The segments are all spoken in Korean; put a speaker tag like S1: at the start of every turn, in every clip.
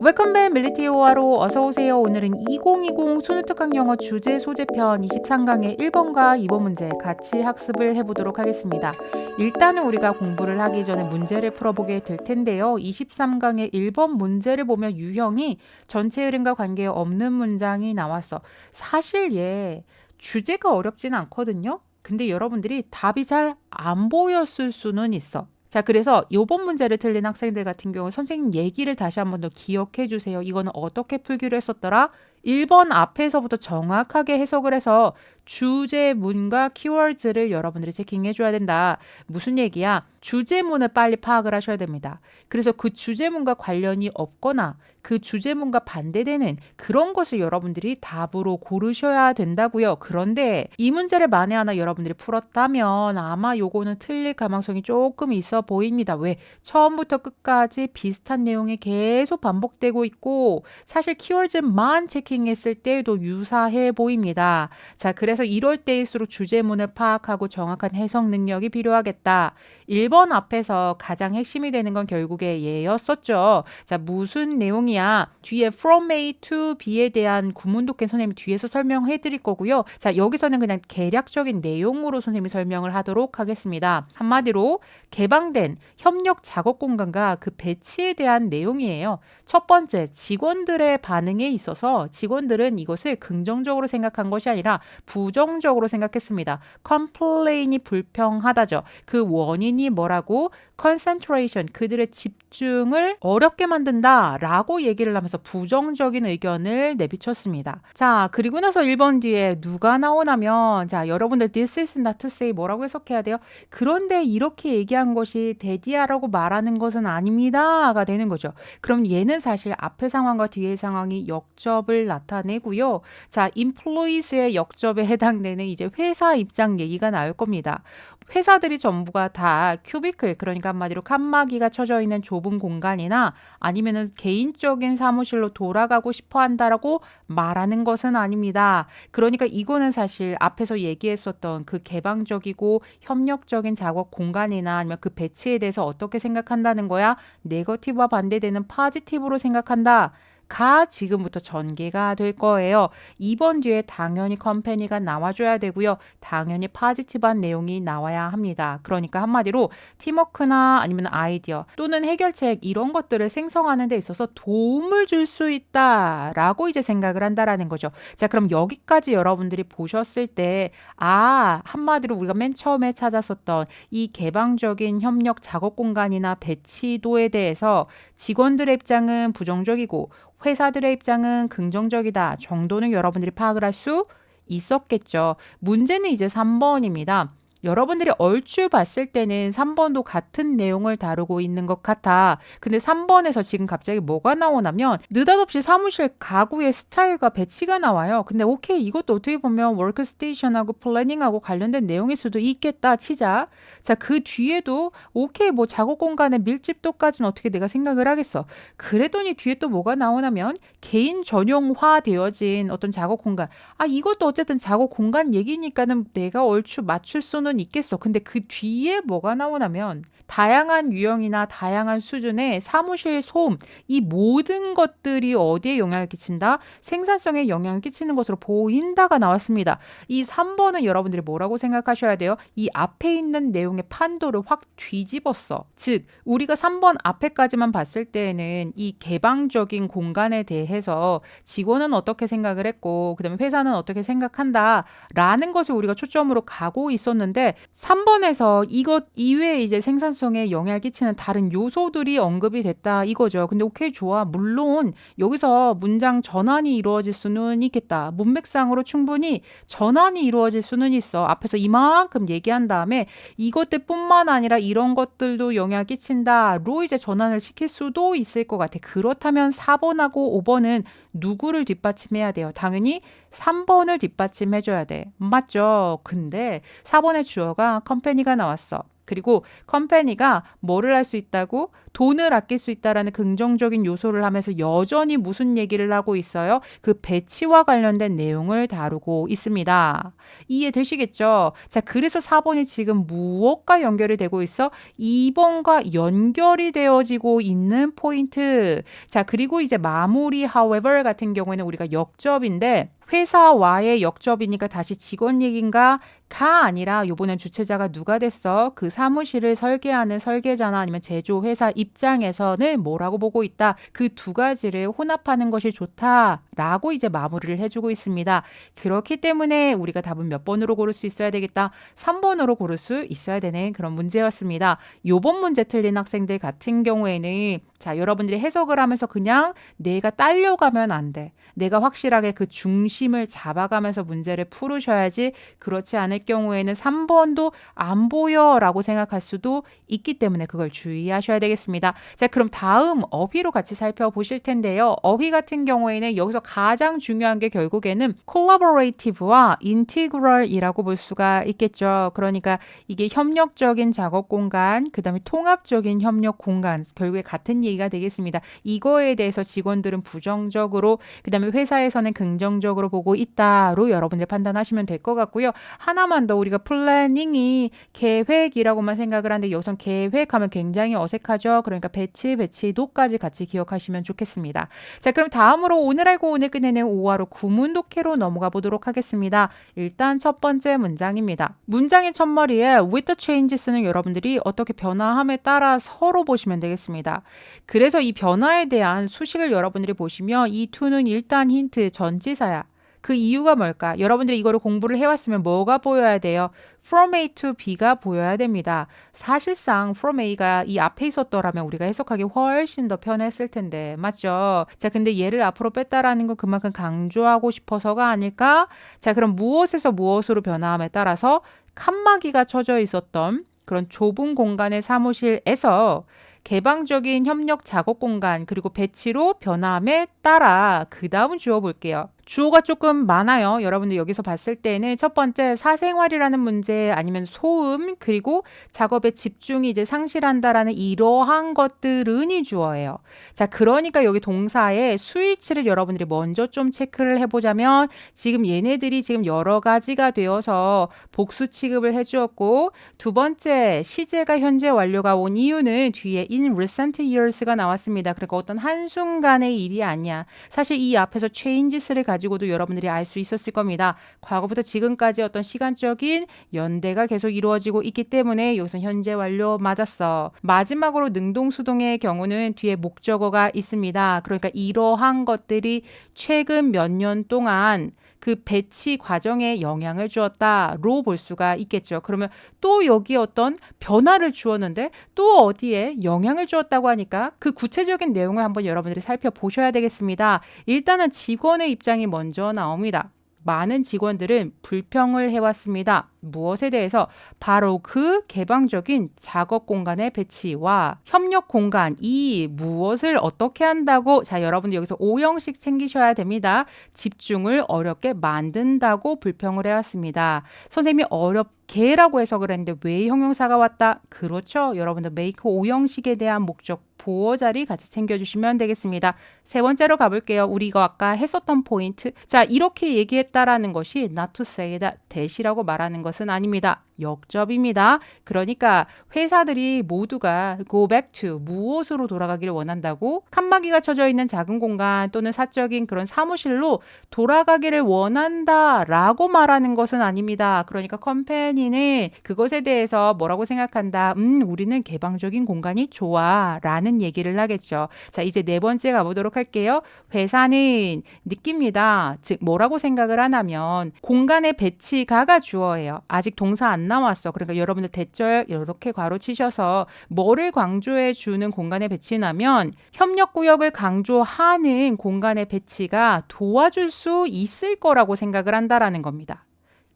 S1: 웰컴 백 밀리티오화로 어서오세요. 오늘은 2020 수능특강 영어 주제 소제편 23강의 1번과 2번 문제 같이 학습을 해보도록 하겠습니다. 일단은 우리가 공부를 하기 전에 문제를 풀어보게 될 텐데요. 23강의 1번 문제를 보면 유형이 전체 흐름과 관계없는 문장이 나왔어. 사실 주제가 어렵진 않거든요. 근데 여러분들이 답이 잘 안 보였을 수는 있어. 자, 그래서 요번 문제를 틀린 학생들 같은 경우 선생님 얘기를 다시 한번 더 기억해 주세요. 이거는 어떻게 풀기로 했었더라? 1번 앞에서부터 정확하게 해석을 해서 주제문과 키워드를 여러분들이 체킹해 줘야 된다. 무슨 얘기야? 주제문을 빨리 파악을 하셔야 됩니다. 그래서 그 주제문과 관련이 없거나 그 주제문과 반대되는 그런 것을 여러분들이 답으로 고르셔야 된다고요. 그런데 이 문제를 만에 하나 여러분들이 풀었다면 아마 요거는 틀릴 가능성이 조금 있어 보입니다. 왜? 처음부터 끝까지 비슷한 내용이 계속 반복되고 있고 사실 키워드만 체킹했을 때도 유사해 보입니다. 자, 그래서 이럴 때일수록 주제문을 파악하고 정확한 해석 능력이 필요하겠다. 1번 앞에서 가장 핵심이 되는 건 결국에 얘였었죠. 자, 무슨 내용이야? 뒤에 from A to B에 대한 구문독해 선생님이 뒤에서 설명해 드릴 거고요. 자, 여기서는 그냥 개략적인 내용으로 선생님이 설명을 하도록 하겠습니다. 한마디로 개방된 협력 작업 공간과 그 배치에 대한 내용이에요. 첫 번째, 직원들의 반응에 있어서 직원들은 이것을 긍정적으로 생각한 것이 아니라 부정적으로 생각했습니다. complain이 불평하다죠. 그 원인이 뭐라고? concentration, 그들의 집중을 어렵게 만든다 라고 얘기를 하면서 부정적인 의견을 내비쳤습니다. 자, 그리고 나서 1번 뒤에 누가 나오냐면 자, 여러분들 this is not to say 뭐라고 해석해야 돼요? 그런데 이렇게 얘기한 것이 대디아라고 말하는 것은 아닙니다가 되는 거죠. 그럼 얘는 사실 앞의 상황과 뒤의 상황이 역접을 나타내고요. 자, employees의 역접에 해당되는 이제 회사 입장 얘기가 나올 겁니다. 회사들이 전부가 다 큐비클, 그러니까 한마디로 칸막이가 쳐져 있는 좁은 공간이나 아니면은 개인적인 사무실로 돌아가고 싶어 한다라고 말하는 것은 아닙니다. 그러니까 이거는 사실 앞에서 얘기했었던 그 개방적이고 협력적인 작업 공간이나 아니면 그 배치에 대해서 어떻게 생각한다는 거야? 네거티브와 반대되는 파지티브로 생각한다. 가 지금부터 전개가 될 거예요. 2번 뒤에 당연히 컴퍼니가 나와줘야 되고요. 당연히 파지티브한 내용이 나와야 합니다. 그러니까 한마디로 팀워크나 아니면 아이디어 또는 해결책 이런 것들을 생성하는 데 있어서 도움을 줄 수 있다라고 이제 생각을 한다라는 거죠. 자, 그럼 여기까지 여러분들이 보셨을 때 한마디로 우리가 맨 처음에 찾았었던 이 개방적인 협력 작업 공간이나 배치도에 대해서 직원들의 입장은 부정적이고 회사들의 입장은 긍정적이다 정도는 여러분들이 파악을 할 수 있었겠죠. 문제는 이제 3번입니다. 여러분들이 얼추 봤을 때는 3번도 같은 내용을 다루고 있는 것 같아. 근데 3번에서 지금 갑자기 뭐가 나오냐면 느닷없이 사무실 가구의 스타일과 배치가 나와요. 근데 오케이, 이것도 어떻게 보면 워크스테이션하고 플래닝하고 관련된 내용일 수도 있겠다 치자. 자, 그 뒤에도 오케이, 뭐 작업 공간의 밀집도까지는 어떻게 내가 생각을 하겠어. 그랬더니 뒤에 또 뭐가 나오냐면 개인 전용화 되어진 어떤 작업 공간. 이것도 어쨌든 작업 공간 얘기니까는 내가 얼추 맞출 수는 있겠어. 근데 그 뒤에 뭐가 나오냐면 다양한 유형이나 다양한 수준의 사무실 소음, 이 모든 것들이 어디에 영향을 끼친다? 생산성에 영향을 끼치는 것으로 보인다가 나왔습니다. 이 3번은 여러분들이 뭐라고 생각하셔야 돼요? 이 앞에 있는 내용의 판도를 확 뒤집었어. 즉, 우리가 3번 앞에까지만 봤을 때에는 이 개방적인 공간에 대해서 직원은 어떻게 생각을 했고 그다음에 회사는 어떻게 생각한다 라는 것을 우리가 초점으로 가고 있었는데 3번에서 이것 이외에 이제 생산성에 영향을 끼치는 다른 요소들이 언급이 됐다 이거죠. 근데 오케이, 좋아. 물론 여기서 문장 전환이 이루어질 수는 있겠다. 문맥상으로 충분히 전환이 이루어질 수는 있어. 앞에서 이만큼 얘기한 다음에 이것들뿐만 아니라 이런 것들도 영향을 끼친다로 이제 전환을 시킬 수도 있을 것 같아. 그렇다면 4번하고 5번은 누구를 뒷받침해야 돼요? 당연히 3번을 뒷받침해줘야 돼. 맞죠? 근데 4번의 주어가 컴퍼니가 나왔어. 그리고 컴퍼니가 뭐를 할 수 있다고? 돈을 아낄 수 있다라는 긍정적인 요소를 하면서 여전히 무슨 얘기를 하고 있어요? 그 배치와 관련된 내용을 다루고 있습니다. 이해되시겠죠? 자, 그래서 4번이 지금 무엇과 연결이 되고 있어? 2번과 연결이 되어지고 있는 포인트. 자, 그리고 이제 마무리 however 같은 경우에는 우리가 역접인데 회사와의 역접이니까 다시 직원 얘기인가? 가 아니라 이번엔 주체자가 누가 됐어? 그 사무실을 설계하는 설계자나 아니면 제조회사 입장에서는 뭐라고 보고 있다? 그 두 가지를 혼합하는 것이 좋다라고 이제 마무리를 해주고 있습니다. 그렇기 때문에 우리가 답은 몇 번으로 고를 수 있어야 되겠다? 3번으로 고를 수 있어야 되는 그런 문제였습니다. 요번 문제 틀린 학생들 같은 경우에는 자, 여러분들이 해석을 하면서 그냥 내가 딸려가면 안 돼. 내가 확실하게 그 중심을 잡아가면서 문제를 풀으셔야지. 그렇지 않을 경우에는 3번도 안 보여라고 생각할 수도 있기 때문에 그걸 주의하셔야 되겠습니다. 자, 그럼 다음 어휘로 같이 살펴보실 텐데요. 어휘 같은 경우에는 여기서 가장 중요한 게 결국에는 collaborative와 integral이라고 볼 수가 있겠죠. 그러니까 이게 협력적인 작업 공간, 그 다음에 통합적인 협력 공간, 결국에 같은 얘기가 되겠습니다. 이거에 대해서 직원들은 부정적으로, 그 다음에 회사에서는 긍정적으로 보고 있다로 여러분들 판단하시면 될 것 같고요. 하나만 더, 우리가 플래닝이 계획이라고만 생각을 하는데 여기선 계획하면 굉장히 어색하죠. 그러니까 배치도까지 같이 기억하시면 좋겠습니다. 자, 그럼 다음으로 오늘 알고 오늘 끝내는 5화로 구문 독해로 넘어가 보도록 하겠습니다. 일단 첫 번째 문장입니다. 문장의 첫머리에 with the changes는 여러분들이 어떻게 변화함에 따라 서로 보시면 되겠습니다. 그래서 이 변화에 대한 수식을 여러분들이 보시면 이 to는 일단 힌트 전치사야. 그 이유가 뭘까? 여러분들이 이거를 공부를 해왔으면 뭐가 보여야 돼요? From A to B가 보여야 됩니다. 사실상 from A가 이 앞에 있었더라면 우리가 해석하기 훨씬 더 편했을 텐데, 맞죠? 자, 근데 얘를 앞으로 뺐다라는 건 그만큼 강조하고 싶어서가 아닐까? 자, 그럼 무엇에서 무엇으로 변화함에 따라서 칸막이가 쳐져 있었던 그런 좁은 공간의 사무실에서 개방적인 협력 작업 공간 그리고 배치로 변화함에 따라 그 다음은 주어 볼게요. 주어가 조금 많아요. 여러분들 여기서 봤을 때는 첫 번째 사생활이라는 문제 아니면 소음 그리고 작업의 집중이 이제 상실한다라는 이러한 것들은이 주어예요. 자, 그러니까 여기 동사의 수일치를 여러분들이 먼저 좀 체크를 해보자면 지금 얘네들이 지금 여러 가지가 되어서 복수 취급을 해주었고 두 번째 시제가 현재 완료가 온 이유는 뒤에 in recent years가 나왔습니다. 그러니까 어떤 한순간의 일이 아니야. 사실 이 앞에서 changes를 가지고도 여러분들이 알 수 있었을 겁니다. 과거부터 지금까지 어떤 시간적인 연대가 계속 이루어지고 있기 때문에 여기서 현재 완료 맞았어. 마지막으로 능동수동의 경우는 뒤에 목적어가 있습니다. 그러니까 이러한 것들이 최근 몇 년 동안 그 배치 과정에 영향을 주었다로 볼 수가 있겠죠. 그러면 또 여기 어떤 변화를 주었는데 또 어디에 영향을 주었다고 하니까 그 구체적인 내용을 한번 여러분들이 살펴보셔야 되겠습니다. 일단은 직원의 입장이 먼저 나옵니다. 많은 직원들은 불평을 해왔습니다. 무엇에 대해서? 바로 그 개방적인 작업 공간의 배치와 협력 공간, 이 무엇을 어떻게 한다고? 자, 여러분들 여기서 오형식 챙기셔야 됩니다. 집중을 어렵게 만든다고 불평을 해왔습니다. 선생님이 어렵게라고 해석을 했는데 왜 형용사가 왔다? 그렇죠. 여러분들 make 오형식에 대한 목적 보어 자리 같이 챙겨주시면 되겠습니다. 세 번째로 가볼게요. 우리 이거 아까 했었던 포인트. 자, 이렇게 얘기했다라는 것이 not to say that, 대시라고 말하는 것은 아닙니다. 역접입니다. 그러니까 회사들이 모두가 go back to 무엇으로 돌아가기를 원한다고? 칸막이가 쳐져 있는 작은 공간 또는 사적인 그런 사무실로 돌아가기를 원한다라고 말하는 것은 아닙니다. 그러니까 컴퍼니는 그것에 대해서 뭐라고 생각한다? 우리는 개방적인 공간이 좋아 라는 얘기를 하겠죠. 자, 이제 네 번째 가보도록 할게요. 회사는 느낍니다. 즉 뭐라고 생각을 하냐면 공간의 배치가가 주어예요. 아직 동사 안 나왔어. 그러니까 여러분들 대절 이렇게 괄호 치셔서 뭐를 강조해 주는 공간의 배치냐면 협력구역을 강조하는 공간의 배치가 도와줄 수 있을 거라고 생각을 한다라는 겁니다.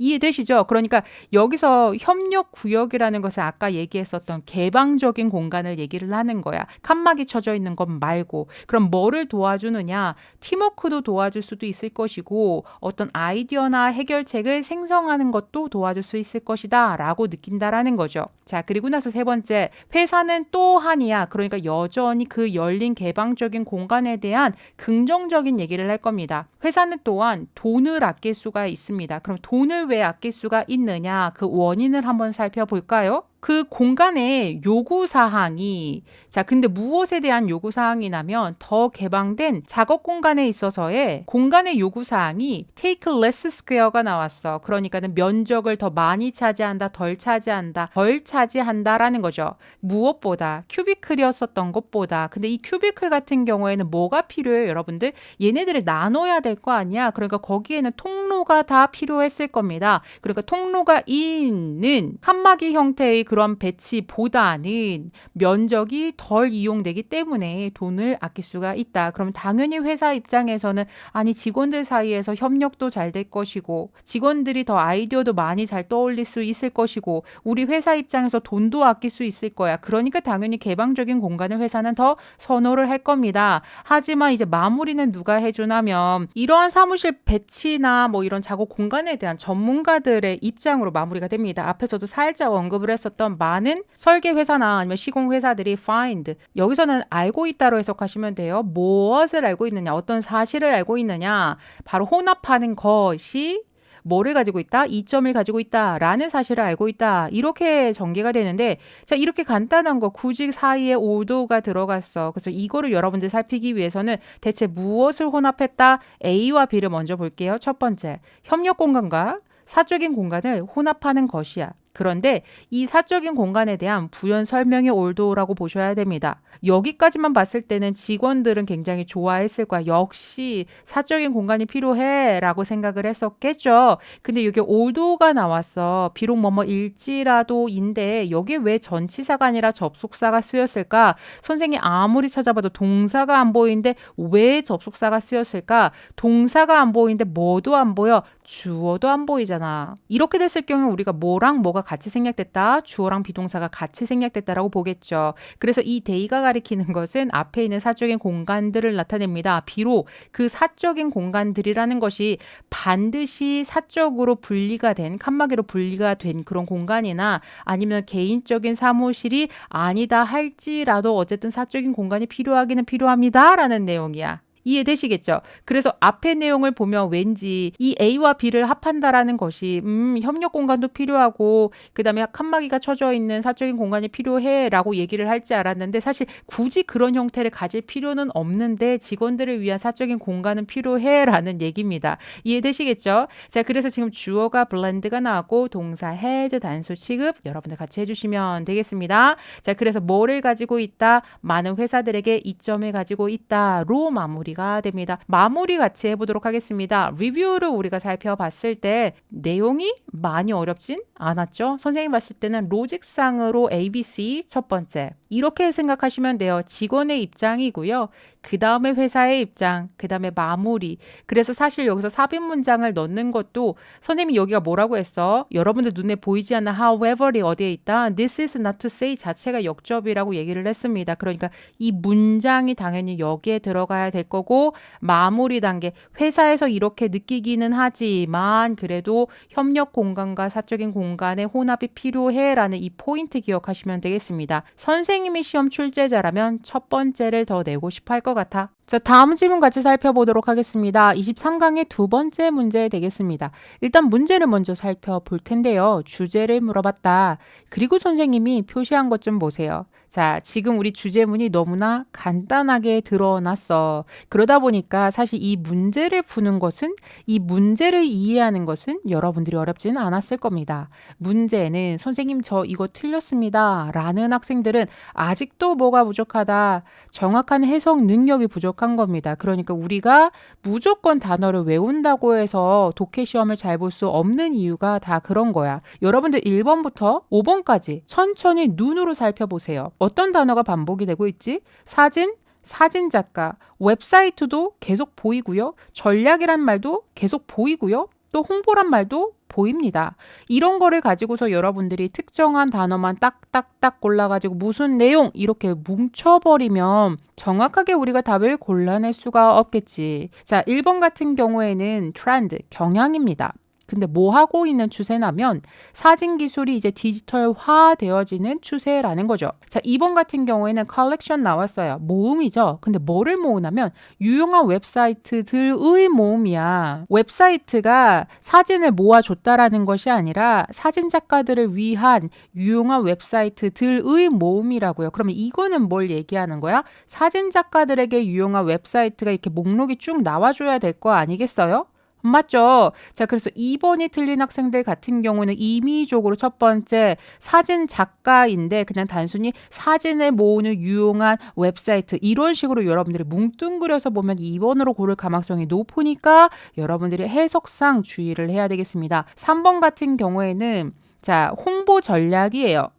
S1: 이해되시죠? 그러니까 여기서 협력구역이라는 것은 아까 얘기했었던 개방적인 공간을 얘기를 하는 거야. 칸막이 쳐져 있는 것 말고. 그럼 뭐를 도와주느냐? 팀워크도 도와줄 수도 있을 것이고 어떤 아이디어나 해결책을 생성하는 것도 도와줄 수 있을 것이다 라고 느낀다라는 거죠. 자, 그리고 나서 세 번째, 회사는 또한이야. 그러니까 여전히 그 열린 개방적인 공간에 대한 긍정적인 얘기를 할 겁니다. 회사는 또한 돈을 아낄 수가 있습니다. 그럼 돈을 왜 아낄 수가 있느냐? 그 원인을 한번 살펴볼까요? 그 공간의 요구사항이, 자, 근데 무엇에 대한 요구사항이냐면 더 개방된 작업 공간에 있어서의 공간의 요구사항이 take less square가 나왔어. 그러니까는 면적을 더 많이 차지한다, 덜 차지한다, 덜 차지한다라는 거죠. 무엇보다 큐비클이었었던 것보다. 근데 이 큐비클 같은 경우에는 뭐가 필요해요, 여러분들? 얘네들을 나눠야 될 거 아니야. 그러니까 거기에는 통로가 다 필요했을 겁니다. 그러니까 통로가 있는 칸막이 형태의 그런 배치보다는 면적이 덜 이용되기 때문에 돈을 아낄 수가 있다. 그럼 당연히 회사 입장에서는 아니 직원들 사이에서 협력도 잘 될 것이고 직원들이 더 아이디어도 많이 잘 떠올릴 수 있을 것이고 우리 회사 입장에서 돈도 아낄 수 있을 거야. 그러니까 당연히 개방적인 공간을 회사는 더 선호를 할 겁니다. 하지만 이제 마무리는 누가 해주냐면 이러한 사무실 배치나 뭐 이런 작업 공간에 대한 전문가들의 입장으로 마무리가 됩니다. 앞에서도 살짝 언급을 했었던 많은 설계 회사나 아니면 시공 회사들이 find, 여기서는 알고 있다로 해석하시면 돼요. 무엇을 알고 있느냐, 어떤 사실을 알고 있느냐, 바로 혼합하는 것이 뭐를 가지고 있다? 이점을 가지고 있다 라는 사실을 알고 있다. 이렇게 전개가 되는데, 자, 이렇게 간단한 거 굳이 사이에 오도가 들어갔어. 그래서 이거를 여러분들 살피기 위해서는 대체 무엇을 혼합했다? A와 B를 먼저 볼게요. 첫 번째, 협력 공간과 사적인 공간을 혼합하는 것이야. 그런데 이 사적인 공간에 대한 부연 설명의 올도라고 보셔야 됩니다. 여기까지만 봤을 때는 직원들은 굉장히 좋아했을 거야. 역시 사적인 공간이 필요해 라고 생각을 했었겠죠. 근데 여기 올도가 나왔어. 비록 뭐뭐일지라도인데 여기 왜 전치사가 아니라 접속사가 쓰였을까? 선생님이 아무리 찾아봐도 동사가 안 보이는데 왜 접속사가 쓰였을까? 동사가 안 보이는데 뭐도 안 보여? 주어도 안 보이잖아. 이렇게 됐을 경우 우리가 뭐랑 뭐가 같이 생략됐다, 주어랑 비동사가 같이 생략됐다라고 보겠죠. 그래서 이 데이가 가리키는 것은 앞에 있는 사적인 공간들을 나타냅니다. 비록 그 사적인 공간들이라는 것이 반드시 사적으로 분리가 된, 칸막이로 분리가 된 그런 공간이나 아니면 개인적인 사무실이 아니다 할지라도 어쨌든 사적인 공간이 필요하기는 필요합니다라는 내용이야. 이해되시겠죠? 그래서 앞의 내용을 보면 왠지 이 A와 B를 합한다라는 것이 협력 공간도 필요하고 그 다음에 칸막이가 쳐져 있는 사적인 공간이 필요해 라고 얘기를 할지 알았는데 사실 굳이 그런 형태를 가질 필요는 없는데 직원들을 위한 사적인 공간은 필요해 라는 얘기입니다. 이해되시겠죠? 자, 그래서 지금 주어가 blend가 나왔고 동사 has 단수 취급 여러분들 같이 해주시면 되겠습니다. 자, 그래서 뭐를 가지고 있다? 많은 회사들에게 이점을 가지고 있다로 마무리 가 됩니다. 마무리 같이 해보도록 하겠습니다. 리뷰를 우리가 살펴봤을 때 내용이 많이 어렵진 않았죠. 선생님 봤을 때는 로직상으로 ABC 첫 번째 이렇게 생각하시면 돼요. 직원의 입장이고요. 그 다음에 회사의 입장, 그 다음에 마무리. 그래서 사실 여기서 삽입 문장을 넣는 것도 선생님이 여기가 뭐라고 했어? 여러분들 눈에 보이지 않는 however이 어디에 있다? This is not to say 자체가 역접이라고 얘기를 했습니다. 그러니까 이 문장이 당연히 여기에 들어가야 될 거고 마무리 단계 회사에서 이렇게 느끼기는 하지만 그래도 협력 공간과 사적인 공간의 혼합이 필요해라는 이 포인트 기억하시면 되겠습니다. 선생님이 시험 출제자라면 첫 번째를 더 내고 싶어 할 것 같아. 자, 다음 질문 같이 살펴보도록 하겠습니다. 23강의 두 번째 문제 되겠습니다. 일단 문제를 먼저 살펴볼 텐데요. 주제를 물어봤다. 그리고 선생님이 표시한 것 좀 보세요. 자, 지금 우리 주제문이 너무나 간단하게 드러났어. 그러다 보니까 사실 이 문제를 푸는 것은, 이 문제를 이해하는 것은 여러분들이 어렵지는 않았을 겁니다. 문제는 선생님 저 이거 틀렸습니다 라는 학생들은 아직도 뭐가 부족하다, 정확한 해석 능력이 부족한 겁니다. 그러니까 우리가 무조건 단어를 외운다고 해서 독해 시험을 잘 볼 수 없는 이유가 다 그런 거야. 여러분들 1번부터 5번까지 천천히 눈으로 살펴보세요. 어떤 단어가 반복이 되고 있지? 사진, 사진작가, 웹사이트도 계속 보이고요. 전략이란 말도 계속 보이고요. 또 홍보란 말도 보입니다. 이런 거를 가지고서 여러분들이 특정한 단어만 딱딱딱 골라가지고 무슨 내용 이렇게 뭉쳐버리면 정확하게 우리가 답을 골라낼 수가 없겠지. 자, 1번 같은 경우에는 트렌드, 경향입니다. 근데 뭐 하고 있는 추세냐면 사진 기술이 이제 디지털화 되어지는 추세라는 거죠. 자, 2번 같은 경우에는 컬렉션 나왔어요. 모음이죠. 근데 뭐를 모으냐면 유용한 웹사이트들의 모음이야. 웹사이트가 사진을 모아줬다라는 것이 아니라 사진 작가들을 위한 유용한 웹사이트들의 모음이라고요. 그러면 이거는 뭘 얘기하는 거야? 사진 작가들에게 유용한 웹사이트가 이렇게 목록이 쭉 나와줘야 될 거 아니겠어요? 맞죠? 자, 그래서 2번이 틀린 학생들 같은 경우는 임의적으로 첫 번째 사진 작가인데 그냥 단순히 사진을 모으는 유용한 웹사이트 이런 식으로 여러분들이 뭉뚱그려서 보면 2번으로 고를 가능성이 높으니까 여러분들이 해석상 주의를 해야 되겠습니다. 3번 같은 경우에는 자, 홍보 전략이에요.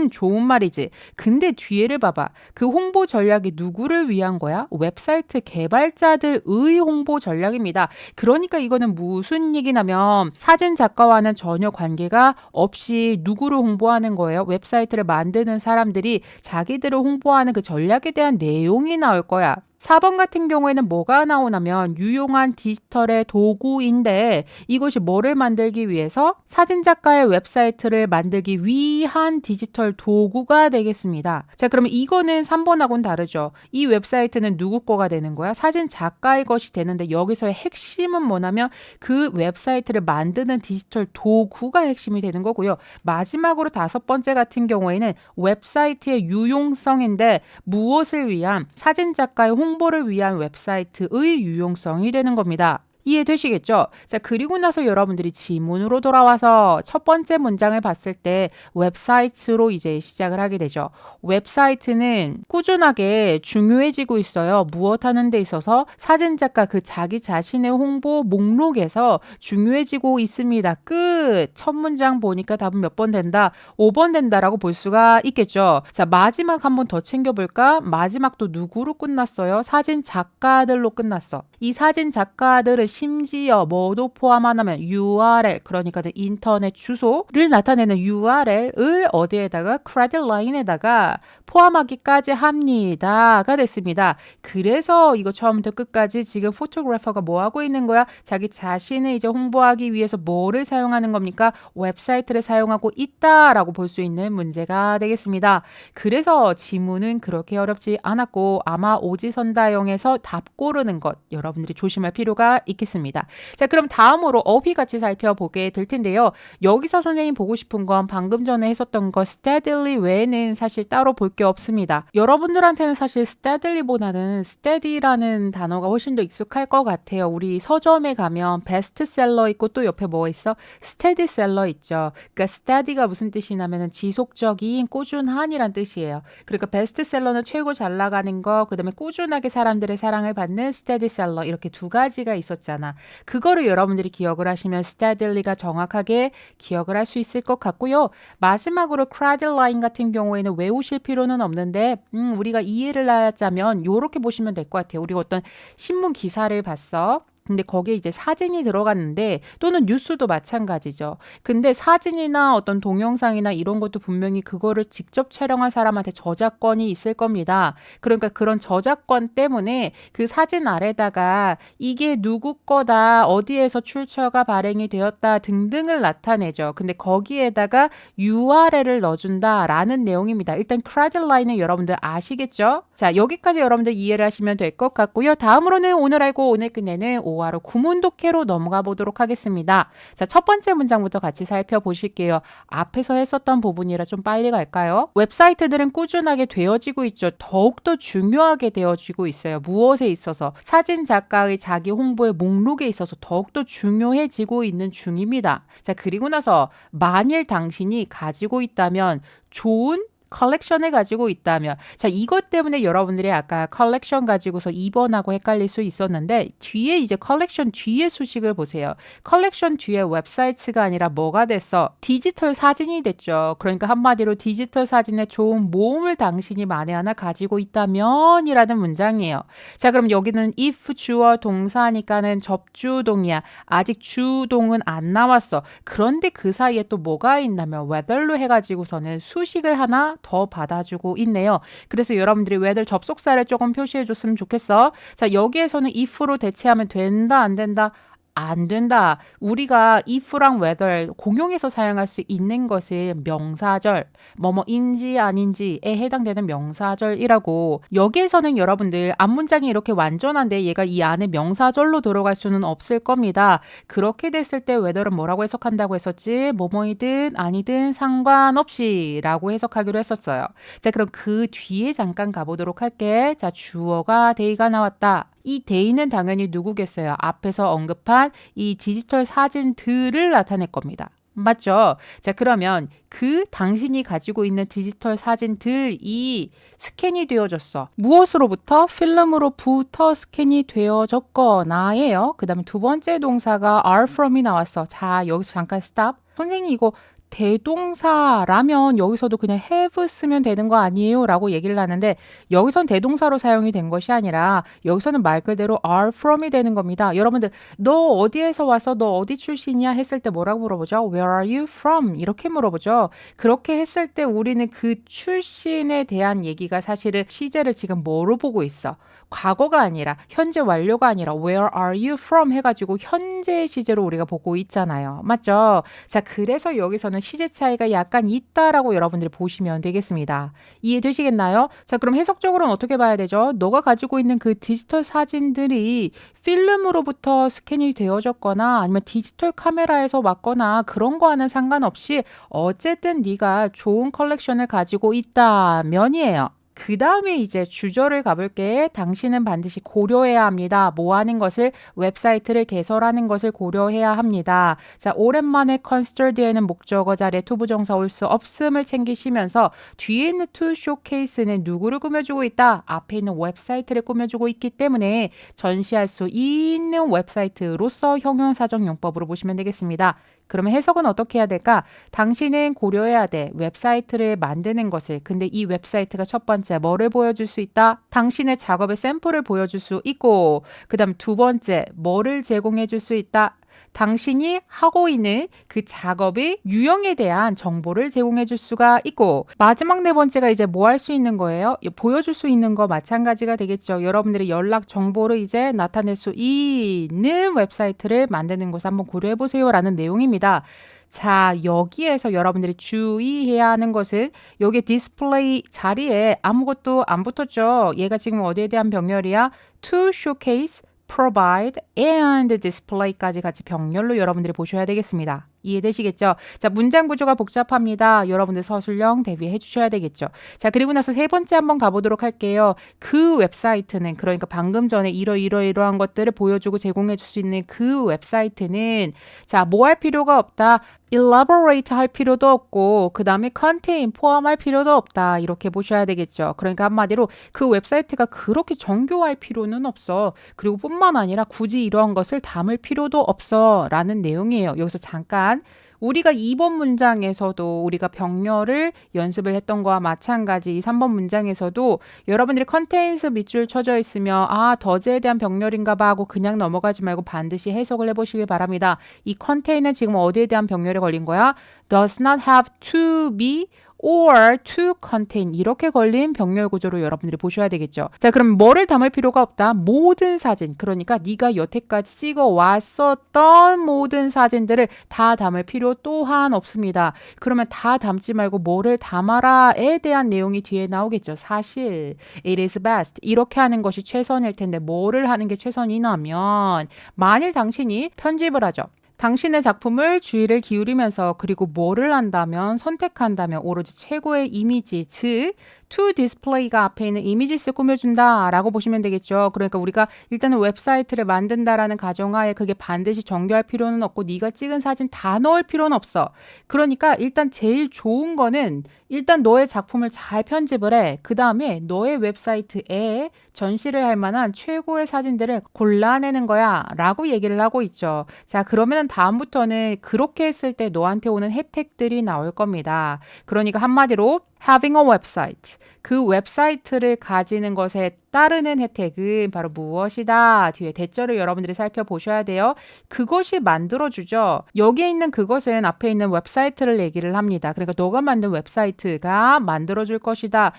S1: 좋은 말이지. 근데 뒤에를 봐봐. 그 홍보 전략이 누구를 위한 거야? 웹사이트 개발자들의 홍보 전략입니다. 그러니까 이거는 무슨 얘기냐면 사진 작가와는 전혀 관계가 없이 누구를 홍보하는 거예요? 웹사이트를 만드는 사람들이 자기들을 홍보하는 그 전략에 대한 내용이 나올 거야. 4번 같은 경우에는 뭐가 나오냐면 유용한 디지털의 도구인데 이것이 뭐를 만들기 위해서 사진작가의 웹사이트를 만들기 위한 디지털 도구가 되겠습니다. 자, 그러면 이거는 3번하고는 다르죠. 이 웹사이트는 누구 거가 되는 거야? 사진작가의 것이 되는데 여기서의 핵심은 뭐냐면 그 웹사이트를 만드는 디지털 도구가 핵심이 되는 거고요. 마지막으로 5번째 같은 경우에는 웹사이트의 유용성인데 무엇을 위한 사진작가의 홍보를 위한 웹사이트의 유용성이 되는 겁니다. 이해되시겠죠? 자, 그리고 나서 여러분들이 지문으로 돌아와서 첫 번째 문장을 봤을 때 웹사이트로 이제 시작을 하게 되죠. 웹사이트는 꾸준하게 중요해지고 있어요. 무엇 하는 데 있어서 사진작가 그 자기 자신의 홍보 목록에서 중요해지고 있습니다. 끝! 첫 문장 보니까 답은 몇 번 된다? 5번 된다라고 볼 수가 있겠죠. 자, 마지막 한 번 더 챙겨볼까? 마지막도 누구로 끝났어요? 사진작가들로 끝났어. 이 사진작가들은 심지어 뭐도 포함하냐면 URL, 그러니까 인터넷 주소를 나타내는 URL을 어디에다가 크레딧 라인에다가 포함하기까지 합니다가 됐습니다. 그래서 이거 처음부터 끝까지 지금 포토그래퍼가 뭐 하고 있는 거야? 자기 자신을 이제 홍보하기 위해서 뭐를 사용하는 겁니까? 웹사이트를 사용하고 있다라고 볼 수 있는 문제가 되겠습니다. 그래서 지문은 그렇게 어렵지 않았고 아마 오지선다형에서 답 고르는 것 여러분들이 조심할 필요가 있겠습니다. 자, 그럼 다음으로 어휘 같이 살펴보게 될 텐데요. 여기서 선생님 보고 싶은 건 방금 전에 했었던 거 steadily 외에는 사실 따로 볼 게 없습니다. 여러분들한테는 사실 steadily보다는 steady라는 단어가 훨씬 더 익숙할 것 같아요. 우리 서점에 가면 베스트셀러 있고 또 옆에 뭐 있어? 스테디셀러 있죠. 그러니까 steady가 무슨 뜻이냐면 지속적인 꾸준한이란 뜻이에요. 그러니까 베스트셀러는 최고 잘 나가는 거, 그 다음에 꾸준하게 사람들의 사랑을 받는 스테디셀러 이렇게 두 가지가 있었잖아. 그거를 여러분들이 기억을 하시면 steadily가 정확하게 기억을 할 수 있을 것 같고요. 마지막으로 크레딧 라인 같은 경우에는 외우실 필요는 없는데 우리가 이해를 하자면 이렇게 보시면 될 것 같아요. 우리가 어떤 신문 기사를 봤어. 근데 거기에 이제 사진이 들어갔는데 또는 뉴스도 마찬가지죠. 근데 사진이나 어떤 동영상이나 이런 것도 분명히 그거를 직접 촬영한 사람한테 저작권이 있을 겁니다. 그러니까 그런 저작권 때문에 그 사진 아래다가 이게 누구 거다, 어디에서 출처가 발행이 되었다 등등을 나타내죠. 근데 거기에다가 URL을 넣어준다라는 내용입니다. 일단 크레딧 라인은 여러분들 아시겠죠? 자, 여기까지 여러분들 이해를 하시면 될 것 같고요. 다음으로는 오늘 알고 오늘 끝내는 5화로 구문독해로 넘어가 보도록 하겠습니다. 자, 첫 번째 문장부터 같이 살펴보실게요. 앞에서 했었던 부분이라 좀 빨리 갈까요? 웹사이트들은 꾸준하게 되어지고 있죠. 더욱더 중요하게 되어지고 있어요. 무엇에 있어서? 사진 작가의 자기 홍보의 목록에 있어서 더욱더 중요해지고 있는 중입니다. 자, 그리고 나서 만일 당신이 가지고 있다면 좋은 컬렉션을 가지고 있다면 자 이것 때문에 여러분들이 아까 컬렉션 가지고서 2번하고 헷갈릴 수 있었는데 뒤에 이제 컬렉션 뒤에 수식을 보세요. 컬렉션 뒤에 웹사이트가 아니라 뭐가 됐어? 디지털 사진이 됐죠. 그러니까 한마디로 디지털 사진의 좋은 모음을 당신이 만에 하나 가지고 있다면 이라는 문장이에요. 자 그럼 여기는 if 주어 동사니까는 접주동이야. 아직 주동은 안 나왔어. 그런데 그 사이에 또 뭐가 있냐면 whether로 해가지고서는 수식을 하나 더 받아주고 있네요. 그래서 여러분들이 whether 접속사를 조금 표시해줬으면 좋겠어. 자 여기에서는 if로 대체하면 된다 안 된다? 안 된다. 우리가 if랑 whether 공용해서 사용할 수 있는 것은 명사절, 뭐뭐인지 아닌지에 해당되는 명사절이라고. 여기에서는 여러분들 앞문장이 이렇게 완전한데 얘가 이 안에 명사절로 들어갈 수는 없을 겁니다. 그렇게 됐을 때 whether은 뭐라고 해석한다고 했었지? 뭐뭐이든 아니든 상관없이 라고 해석하기로 했었어요. 자 그럼 그 뒤에 잠깐 가보도록 할게. 자 주어가 they가 나왔다. 이 they는 당연히 누구겠어요? 앞에서 언급한 이 디지털 사진들을 나타낼 겁니다. 맞죠? 자 그러면 그 당신이 가지고 있는 디지털 사진들이 스캔이 되어졌어. 무엇으로부터? 필름으로부터 스캔이 되어졌거나예요. 그 다음에 두 번째 동사가 are from이 나왔어. 자 여기서 잠깐 스탑. 선생님 이거 대동사라면 여기서도 그냥 have 쓰면 되는 거 아니에요? 라고 얘기를 하는데 여기선 대동사로 사용이 된 것이 아니라 여기서는 말 그대로 are from이 되는 겁니다. 여러분들 너 어디에서 와서 너 어디 출신이야? 했을 때 뭐라고 물어보죠? Where are you from? 이렇게 물어보죠. 그렇게 했을 때 우리는 그 출신에 대한 얘기가 사실은 시제를 지금 뭐로 보고 있어? 과거가 아니라 현재 완료가 아니라 Where are you from? 해가지고 현재 시제로 우리가 보고 있잖아요. 맞죠? 자 그래서 여기서는 시제 차이가 약간 있다라고 여러분들이 보시면 되겠습니다. 이해되시겠나요? 자 그럼 해석적으로는 어떻게 봐야 되죠? 너가 가지고 있는 그 디지털 사진들이 필름으로부터 스캔이 되어졌거나 아니면 디지털 카메라에서 왔거나 그런 거와는 상관없이 어쨌든 네가 좋은 컬렉션을 가지고 있다면이에요. 그 다음에 이제 주절을 가볼게. 당신은 반드시 고려해야 합니다. 뭐 하는 것을? 웹사이트를 개설하는 것을 고려해야 합니다. 자, 오랜만에 consider 뒤에는 목적어 자리에 투부정사 올 수 없음을 챙기시면서 뒤에 있는 to showcase는 누구를 꾸며주고 있다? 앞에 있는 웹사이트를 꾸며주고 있기 때문에 전시할 수 있는 웹사이트로서 형용사정용법으로 보시면 되겠습니다. 그러면 해석은 어떻게 해야 될까? 당신은 고려해야 돼. 웹사이트를 만드는 것을. 근데 이 웹사이트가 첫 번째 뭐를 보여줄 수 있다? 당신의 작업의 샘플을 보여줄 수 있고 그 다음 두 번째 뭐를 제공해 줄 수 있다? 당신이 하고 있는 그 작업의 유형에 대한 정보를 제공해 줄 수가 있고 마지막 네 번째가 이제 뭐 할 수 있는 거예요? 보여줄 수 있는 거 마찬가지가 되겠죠. 여러분들의 연락 정보를 이제 나타낼 수 있는 웹사이트를 만드는 것을 한번 고려해 보세요 라는 내용입니다. 자 여기에서 여러분들이 주의해야 하는 것은 여기 디스플레이 자리에 아무것도 안 붙었죠. 얘가 지금 어디에 대한 병렬이야? To showcase, provide, and display까지 같이 병렬로 여러분들이 보셔야 되겠습니다. 이해되시겠죠? 자, 문장 구조가 복잡합니다. 여러분들 서술형 대비해 주셔야 되겠죠. 자, 그리고 나서 세 번째 한번 가보도록 할게요. 그 웹사이트는 그러니까 방금 전에 이러한 것들을 보여주고 제공해 줄 수 있는 그 웹사이트는 자, 뭐 할 필요가 없다. elaborate 할 필요도 없고 그 다음에 contain 포함할 필요도 없다. 이렇게 보셔야 되겠죠. 그러니까 한마디로 그 웹사이트가 그렇게 정교할 필요는 없어. 그리고 뿐만 아니라 굳이 이러한 것을 담을 필요도 없어 라는 내용이에요. 여기서 잠깐 우리가 2번 문장에서도 우리가 병렬을 연습을 했던 거와 마찬가지 이 3번 문장에서도 여러분들이 contains 밑줄 쳐져 있으면 아 더즈에 대한 병렬인가 봐 하고 그냥 넘어가지 말고 반드시 해석을 해보시길 바랍니다. 이 contain은 지금 어디에 대한 병렬에 걸린 거야? does not have to be or to contain 이렇게 걸린 병렬 구조로 여러분들이 보셔야 되겠죠. 자, 그럼 뭐를 담을 필요가 없다? 모든 사진. 그러니까 네가 여태까지 찍어 왔었던 모든 사진들을 다 담을 필요 또한 없습니다. 그러면 다 담지 말고 뭐를 담아라에 대한 내용이 뒤에 나오겠죠. 사실 it is best 이렇게 하는 것이 최선일 텐데 뭐를 하는 게 최선이냐면 만일 당신이 편집을 하죠. 당신의 작품을 주의를 기울이면서 그리고 뭐를 한다면 선택한다면 오로지 최고의 이미지 즉 to display가 앞에 있는 images 꾸며준다 라고 보시면 되겠죠. 그러니까 우리가 일단은 웹사이트를 만든다라는 가정하에 그게 반드시 정교할 필요는 없고 네가 찍은 사진 다 넣을 필요는 없어. 그러니까 일단 제일 좋은 거는 일단 너의 작품을 잘 편집을 해. 그 다음에 너의 웹사이트에 전시를 할 만한 최고의 사진들을 골라내는 거야 라고 얘기를 하고 있죠. 자, 그러면 다음부터는 그렇게 했을 때 너한테 오는 혜택들이 나올 겁니다. 그러니까 한마디로 having a website. 그 웹사이트를 가지는 것에 따르는 혜택은 바로 무엇이다. 뒤에 대절을 여러분들이 살펴보셔야 돼요. 그것이 만들어주죠. 여기에 있는 그것은 앞에 있는 웹사이트를 얘기를 합니다. 그러니까 너가 만든 웹사이트가 만들어줄 것이다.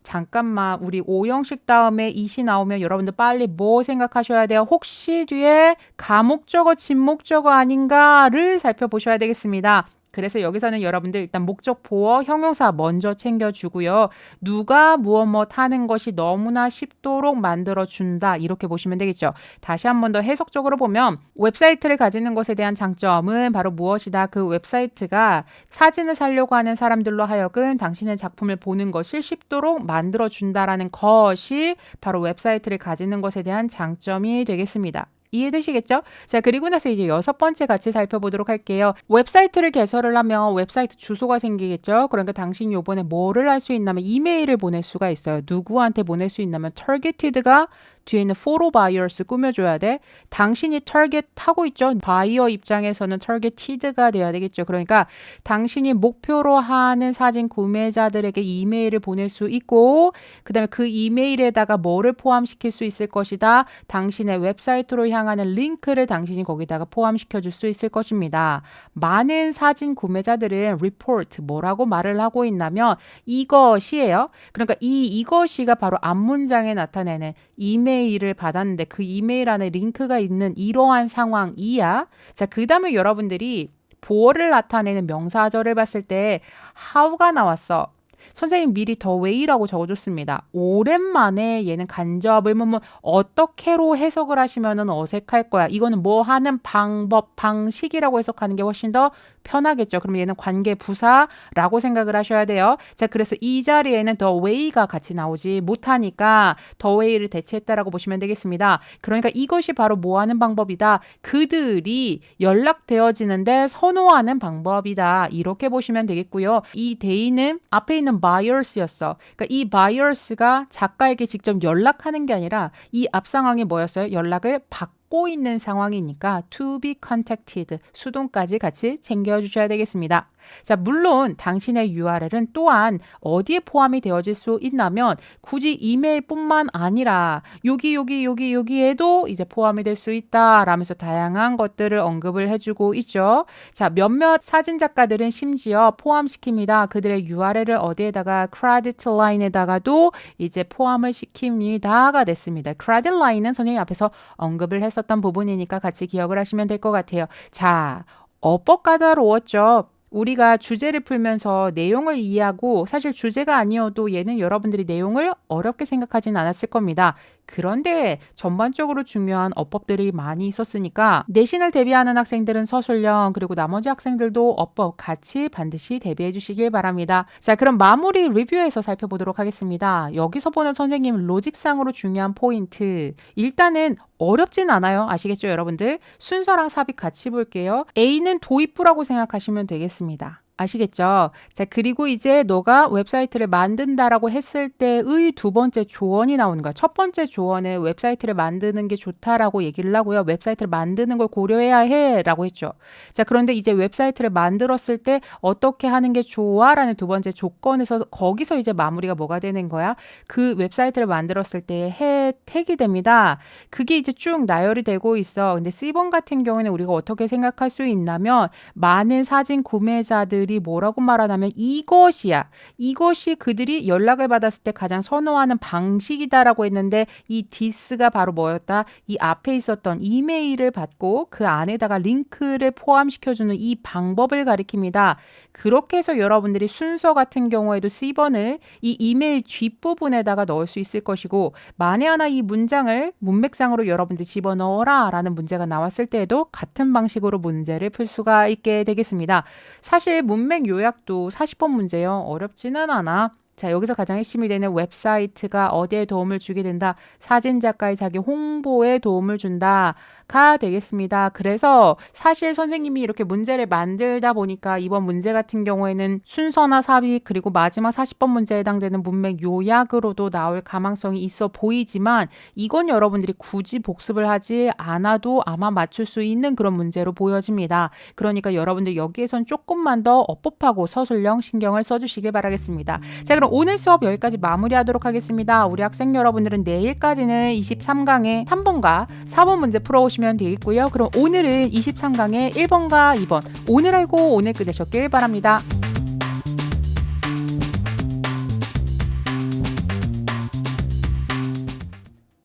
S1: 잠깐만. 우리 오형식 다음에 이시 나오면 여러분들 빨리 뭐 생각하셔야 돼요? 혹시 뒤에 가목적어, 진목적어 아닌가를 살펴보셔야 되겠습니다. 그래서 여기서는 여러분들 일단 목적 보어 형용사 먼저 챙겨주고요. 누가 무엇 하는 것이 너무나 쉽도록 만들어준다. 이렇게 보시면 되겠죠. 다시 한 번 더 해석적으로 보면 웹사이트를 가지는 것에 대한 장점은 바로 무엇이다. 그 웹사이트가 사진을 살려고 하는 사람들로 하여금 당신의 작품을 보는 것을 쉽도록 만들어준다라는 것이 바로 웹사이트를 가지는 것에 대한 장점이 되겠습니다. 이해되시겠죠? 자, 그리고 나서 이제 6번째 같이 살펴보도록 할게요. 웹사이트를 개설을 하면 웹사이트 주소가 생기겠죠? 그러니까 당신이 요번에 뭐를 할 수 있냐면 이메일을 보낼 수가 있어요. 누구한테 보낼 수 있냐면 targeted가 뒤에 있는 photo buyers 꾸며줘야 돼. 당신이 target 하고 있죠? 바이어 입장에서는 targeted가 돼야 되겠죠. 그러니까 당신이 목표로 하는 사진 구매자들에게 이메일을 보낼 수 있고 그 다음에 그 이메일에다가 뭐를 포함시킬 수 있을 것이다. 당신의 웹사이트로 향하는 링크를 당신이 거기다가 포함시켜 줄 수 있을 것입니다. 많은 사진 구매자들은 report 뭐라고 말을 하고 있냐면 이것이에요. 그러니까 이것이가 바로 앞문장에 나타내는 이메일을 받았는데 그 이메일 안에 링크가 있는 이러한 상황이야. 자, 그 다음에 여러분들이 보어를 나타내는 명사절을 봤을 때 how가 나왔어. 선생님 미리 the way라고 적어줬습니다. 오랜만에 얘는 간접 의문문 어떻게로 해석을 하시면 어색할 거야. 이거는 뭐 하는 방법, 방식이라고 해석하는 게 훨씬 더 편하겠죠. 그럼 얘는 관계 부사라고 생각을 하셔야 돼요. 자, 그래서 이 자리에는 the way가 같이 나오지 못하니까 the way를 대체했다라고 보시면 되겠습니다. 그러니까 이것이 바로 뭐 하는 방법이다. 그들이 연락되어지는데 선호하는 방법이다. 이렇게 보시면 되겠고요. 이 데이는 앞에 있는 buyers였어. 그러니까 이 buyers가 작가에게 직접 연락하는 게 아니라 이 앞 상황이 뭐였어요? 연락을 받고 있는 상황이니까 to be contacted 수동까지 같이 챙겨주셔야 되겠습니다. 자, 물론 당신의 URL은 또한 어디에 포함이 되어질 수 있냐면 굳이 이메일뿐만 아니라 여기에도 이제 포함이 될 수 있다 라면서 다양한 것들을 언급을 해주고 있죠. 자, 몇몇 사진 작가들은 심지어 포함시킵니다. 그들의 URL을 어디에다가 credit line에다가도 이제 포함을 시킵니다가 됐습니다. credit line은 선생님 앞에서 언급을 했었던 부분이니까 같이 기억을 하시면 될 것 같아요. 자, 어법 까다로웠죠. 우리가 주제를 풀면서 내용을 이해하고 사실 주제가 아니어도 얘는 여러분들이 내용을 어렵게 생각하진 않았을 겁니다. 그런데 전반적으로 중요한 어법들이 많이 있었으니까 내신을 대비하는 학생들은 서술형 그리고 나머지 학생들도 어법 같이 반드시 대비해 주시길 바랍니다. 자, 그럼 마무리 리뷰에서 살펴보도록 하겠습니다. 여기서 보는 선생님 로직상으로 중요한 포인트 일단은 어렵진 않아요. 아시겠죠, 여러분들? 순서랑 삽입 같이 볼게요. A는 도입부라고 생각하시면 되겠습니다. 아시겠죠? 자, 그리고 이제 너가 웹사이트를 만든다라고 했을 때의 두 번째 조언이 나오는 거야. 첫 번째 조언은 웹사이트를 만드는 게 좋다라고 얘기를 하고요. 웹사이트를 만드는 걸 고려해야 해라고 했죠. 자, 그런데 이제 웹사이트를 만들었을 때 어떻게 하는 게 좋아라는 두 번째 조건에서 거기서 이제 마무리가 뭐가 되는 거야? 그 웹사이트를 만들었을 때 혜택이 됩니다. 그게 이제 쭉 나열이 되고 있어. 근데 C번 같은 경우에는 우리가 어떻게 생각할 수 있냐면 많은 사진 구매자들이 뭐라고 말하냐면 이것이야. 이것이 그들이 연락을 받았을 때 가장 선호하는 방식이다라고 했는데 이 this가 바로 뭐였다? 이 앞에 있었던 이메일을 받고 그 안에다가 링크를 포함시켜주는 이 방법을 가리킵니다. 그렇게 해서 여러분들이 순서 같은 경우에도 C번을 이 이메일 뒷부분에다가 넣을 수 있을 것이고 만에 하나 이 문장을 문맥상으로 여러분들이 집어넣어라 라는 문제가 나왔을 때에도 같은 방식으로 문제를 풀 수가 있게 되겠습니다. 사실 문맥 요약도 40번 문제요. 어렵지는 않아. 자, 여기서 가장 핵심이 되는 웹사이트가 어디에 도움을 주게 된다? 사진 작가의 자기 홍보에 도움을 준다가 되겠습니다. 그래서 사실 선생님이 이렇게 문제를 만들다 보니까 이번 문제 같은 경우에는 순서나 삽입 그리고 마지막 40번 문제에 해당되는 문맥 요약으로도 나올 가망성이 있어 보이지만 이건 여러분들이 굳이 복습을 하지 않아도 아마 맞출 수 있는 그런 문제로 보여집니다. 그러니까 여러분들 여기에선 조금만 더 어법하고 서술형 신경을 써주시길 바라겠습니다. 자, 그럼 오늘 수업 여기까지 마무리하도록 하겠습니다. 우리 학생 여러분들은 내일까지는 23강의 3번과 4번 문제 풀어오시면 되겠고요. 그럼 오늘은 23강의 1번과 2번 오늘 알고 오늘 끝내셨길 바랍니다.